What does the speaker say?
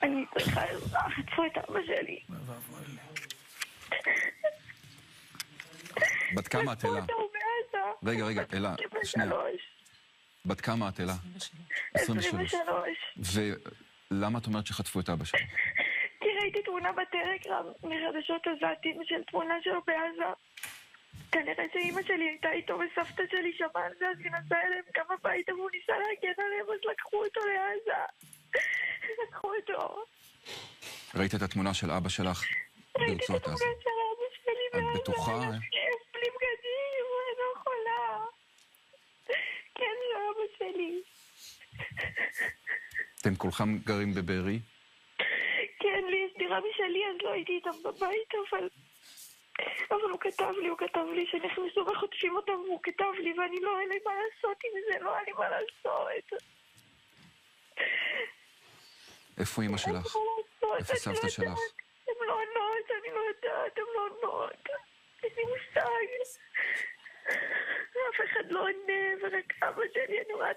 אני צריכה עזרה, חטפו את אבא שלי. בת כמה את אלה? רגע, אלה, שנייה. בת כמה את אלה? 23. ולמה את אומרת שחטפו את אבא שלי? כי ראיתי תמונה בטלגרם מחדשות עזתים של תמונה שלו בעזה. כנראה שאמא שלי הייתה איתו וסבתא שלי שמעה על זה, אז היא נסעה אליהם גם הביתה והוא ניסה להגן עליהם, אז לקחו אותו לעזה. לקחו אותו. ראית את התמונה של אבא שלך ברצועת עזה? ראיתי את התמונה של אבא שלי בעזה. את בטוחה? בלי בגדים, אני לא יכולה. כן, זה אבא שלי. אתם כולכם גרים בבארי? כן, לי יש דירה משלי, אז לא הייתי איתם בבית, אבל הוא כתב לי שנכנסו וחוטפים אותם, והוא כתב לי, ואני לא, אין לי מה לעשות עם זה, לא, אין לי מה לעשות. איפה אמא שלך? איפה סבתא שלך? הם לא עונות, אני לא יודעת, הם לא עונות. אין לי מושג. אף אחד לא עונה, ורק אבא שלי, אני רואה